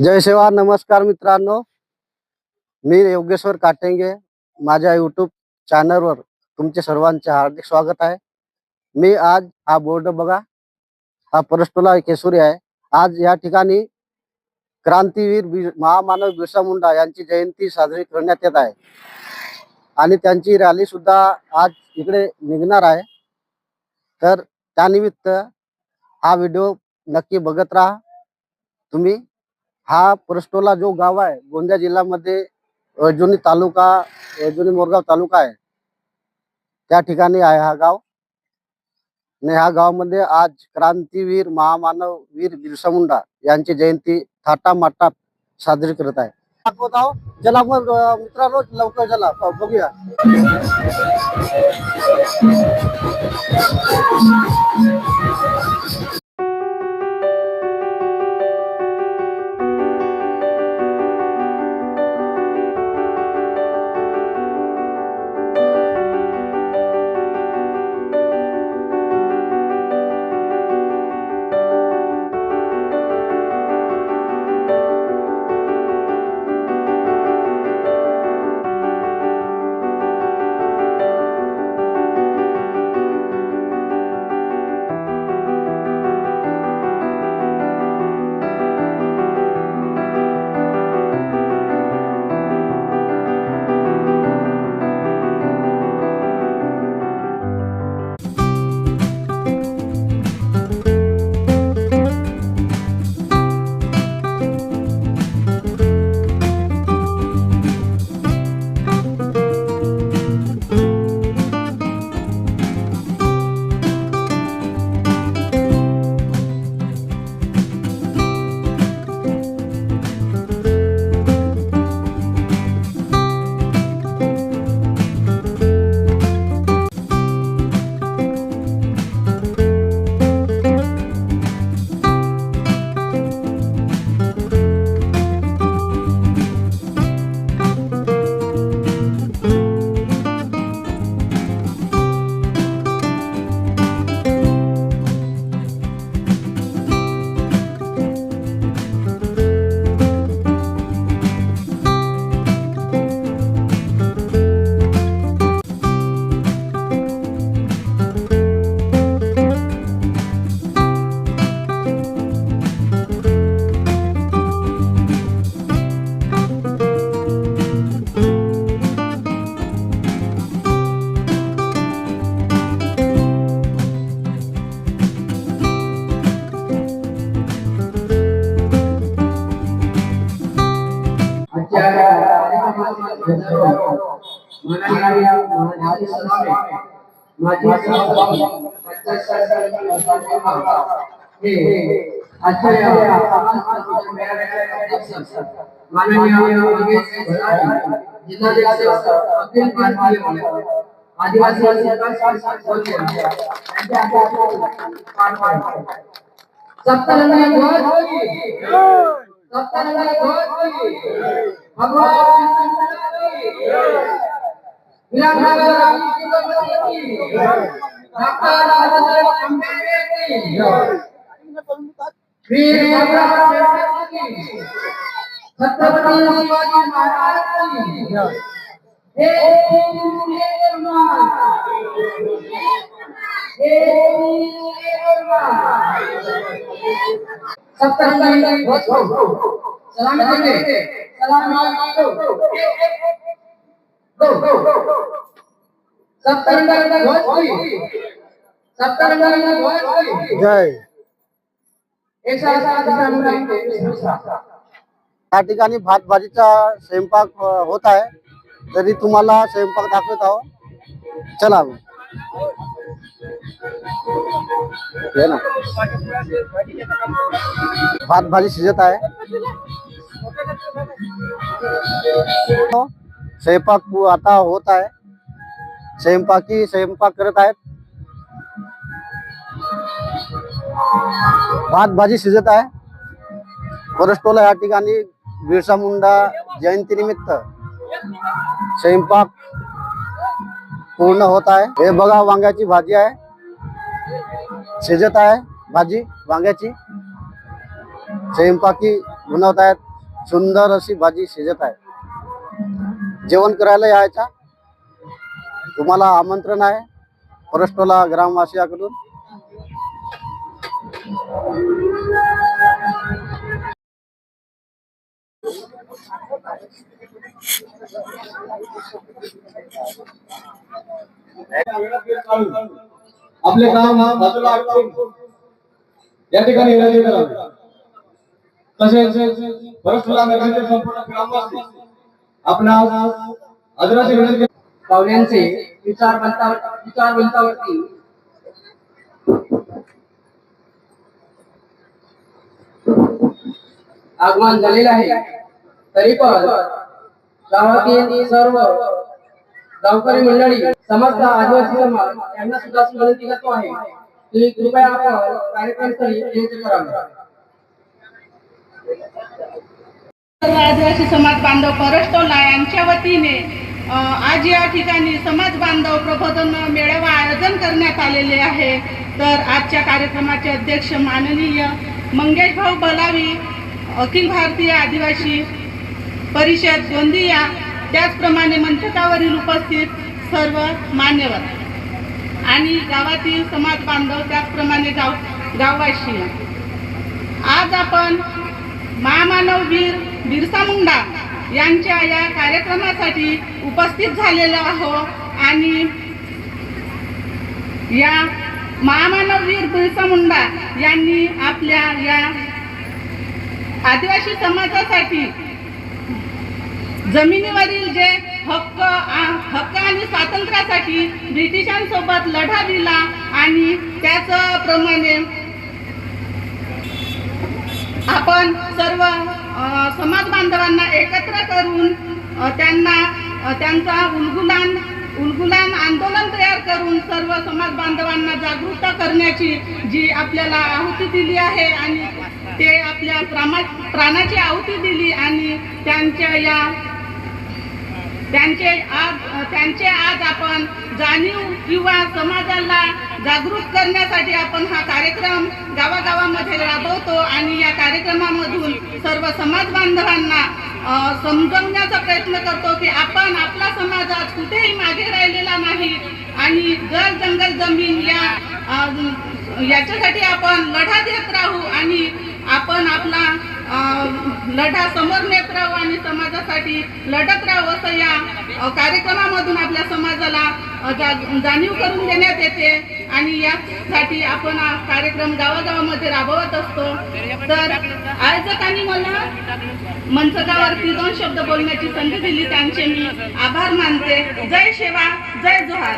जय सेवा. नमस्कार मित्रांनो, मी योगेश्वर काटेंगे. माझ्या यूट्यूब चॅनलवर तुमचे सर्वांचे हार्दिक स्वागत आहे. मी आज हा बोर्ड बघा, हा परस्टोला केसुरी आहे. आज या ठिकाणी क्रांतीवीर महामानव बिरसा मुंडा यांची जयंती साजरी करण्यात येत आहे आणि त्यांची रॅली सुद्धा आज इकडे निघणार आहे. तर त्यानिमित्त हा व्हिडिओ नक्की बघत राहा तुम्ही. हा परस्टोला जो गाव आहे गोंदिया जिल्ह्यामध्ये अर्जुनी तालुका, अर्जुनी मोरगाव तालुका आहे, त्या ठिकाणी आहे हा गाव. आणि ह्या गावामध्ये आज क्रांतीवीर महामानव वीर बिरसा मुंडा यांची जयंती थाटामाटात साजरी करत आहे. दाखवत आहो. चला मग मित्रांनो, लवकर चला बघूया. जय. या ठिकाणी भात भाजीचा स्वयंपाक होत आहे, तरी तुम्हाला स्वयंपाक दाखवत आहो. चला ना. भात भाजी शिजत आहे. स्वयंपाक आता होत आहे. स्वयंपाक करत आहेत. भात भाजी शिजत आहे. परस्टोला या ठिकाणी बिरसा मुंडा जयंती निमित्त स्वयंपाक पूर्ण होत आहे. हे बघा, वांग्याची भाजी आहे, शिजत आहे भाजी वांग्याची. स्वयंपाकी बनवत आहेत. सुंदर अशी भाजी शिजत आहे. जेवण करायला यायचा, तुम्हाला आमंत्रण आहे परस्टोला ग्रामवासियाकडून. आपले काम बाजूला टाकून या ठिकाणी विराजित करावे. तसेच परस्परा नगरीचे संपूर्ण ग्रामवासी आपणास आदराची विनंती. पाहुण्यांचे विचारवंतावरती आगमन झालेलं आहे. तरी पण गावातील सर्व गावकरी मंडळी, समस्त आदिवासी समाज यांना सुद्धा विनंती करतो आहे की कृपया आपण कार्यक्रमस्थळी येण्याचे करावे. आदिवासी समाज बांधव परस्टोला यांच्या वतीने आज या ठिकाणी समाज बांधव प्रबोधन मेळावा आयोजन करण्यात आलेले आहे. तर आजच्या कार्यक्रमाचे अध्यक्ष माननीय मंगेश भाऊ बलावी, अखिल भारतीय आदिवासी परिषद गोंदिया, त्याचप्रमाणे मंचकावरील उपस्थित सर्व मान्यवर आणि गावातील समाज बांधव, त्याचप्रमाणे गाववासी, आज आपण महामानव वीर बिरसा मुंडा यांच्या या कार्यक्रमासाठी उपस्थित झालेलो आहोत. आणि या महामानव वीर बिरसा मुंडा यांनी आपल्या या आदिवासी समाजासाठी जमिनीवरील जे हक्क आणि स्वातंत्र्यासाठी ब्रिटिशांसोबत लढा दिला आणि त्याचप्रमाणे आपण सर्व समाज बांधवांना एकत्र करून त्यांचा उलगुलान आंदोलन तयार करून सर्व समाज बांधवांना जागृत करण्याची जी आपल्याला आहुती दिली आहे आणि ते आपल्या प्राणाची आहुती दिली आणि त्यांचे आज आपण जाणीव किंवा समाजाला जागृत करण्यासाठी आपण हा कार्यक्रम गावागावामध्ये राबवतो आणि या कार्यक्रमामधून सर्व समाज बांधवांना समजवण्याचा प्रयत्न करतो की आपण आपला समाज आज कुठेही मागे राहिलेला नाही आणि जल जंगल जमीन याच्यासाठी आपण लढा देत राहू आणि आपण आपला लढा समोर नेत राहू आणि समाजासाठी लढत राहू, असं या कार्यक्रमामधून आपल्या समाजाला जाणीव करून देण्यात येते. आणि यासाठी आपण हा कार्यक्रम गावागावामध्ये राबवत असतो. तर आयोजकांनी मला मंचकावरती 2 शब्द बोलण्याची संधी दिली, त्यांचे मी आभार मानते. जय शेवा, जय जोहार.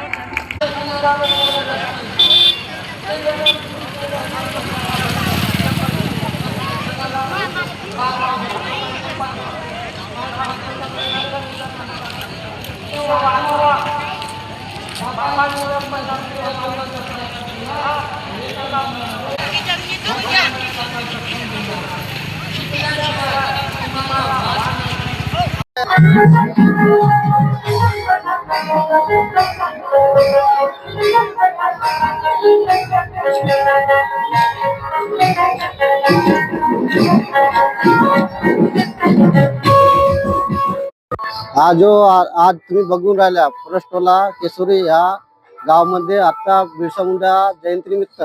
आज तुम्ही बघून राहिल्या परस्टोला केसुरी या गावामध्ये आता बिरसा मुंडा जयंतीनिमित्त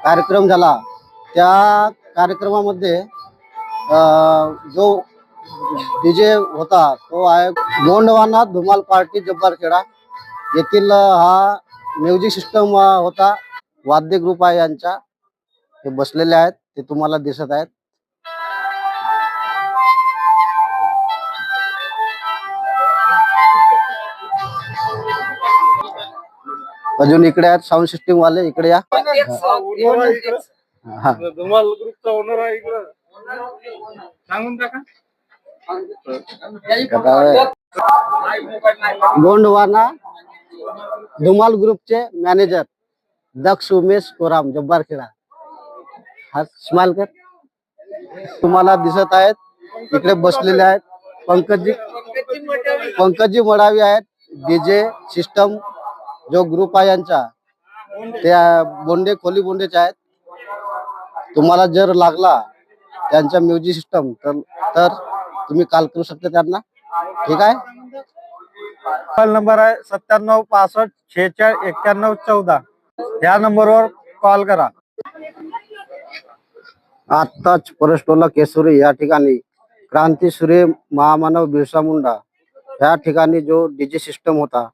कार्यक्रम झाला. त्या कार्यक्रमामध्ये जो डीजे होता तो आहे गोंडवाना धुमाल पार्टी जब्बारखेडा येथील. हा म्युझिक सिस्टम होता, वाद्य ग्रुप आहे यांचा. हे बसलेले आहेत, ते तुम्हाला दिसत आहेत. अजून इकडे आहेत साऊंड सिस्टीम वाले, इकडे या. धुमाल ग्रुपचा ओनर आहे इकडे, सांगून टाका. गोंडवाना धुमाल ग्रुपचे मॅनेजर दक्ष उमेश कोराम जब्बारखेडा. हा स्माइल कर. तुम्हाला दिसत आहेत, इकडे बसलेले आहेत पंकजी मडावी आहेत. डीजे सिस्टम जो ग्रुप आहे यांचा, त्या खोली बोंडेचे आहेत. तुम्हाला जर लागला त्यांचा म्युझिक सिस्टम तर तुम्ही कॉल करू शकता त्यांना. ठीक आहे. मोबाईल नंबर आहे 9765469114. या नंबरवर कॉल करा. आत्ताच परस्टोला केसुरी या ठिकाणी क्रांतीसूर्य महामानव बिरसा मुंडा या ठिकाणी जो डीजे सिस्टम होता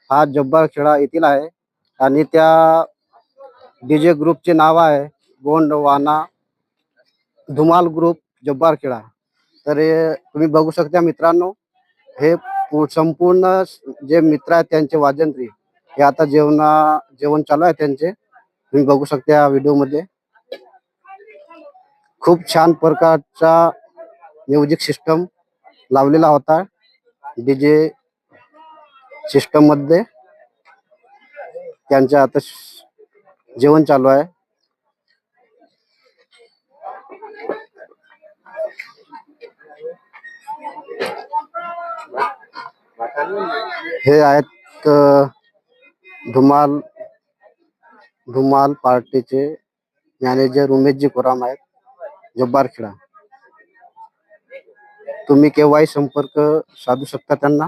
हा जब्बार खेडा येथील आहे आणि त्या डीजे ग्रुपचे नाव आहे गोंडवाना धुमाल ग्रुप जब्बार खेडा. तर हे तुम्ही बघू शकता मित्रांनो, हे संपूर्ण जे मित्र आहेत त्यांचे वाजंत्री हे आता जेवण चालू आहे त्यांचे. तुम्ही बघू शकता या व्हिडिओ मध्ये खूप छान प्रकारचा म्युझिक सिस्टम लावलेला होता डीजे सिस्टम मध्ये. त्यांच्या आता जेवण चालू आहे. हे आहेत धुमाल पार्टीचे मॅनेजर उमेशजी कोराम आहेत जब्बार खेडा. तुम्ही केव्हाही संपर्क साधू शकता त्यांना.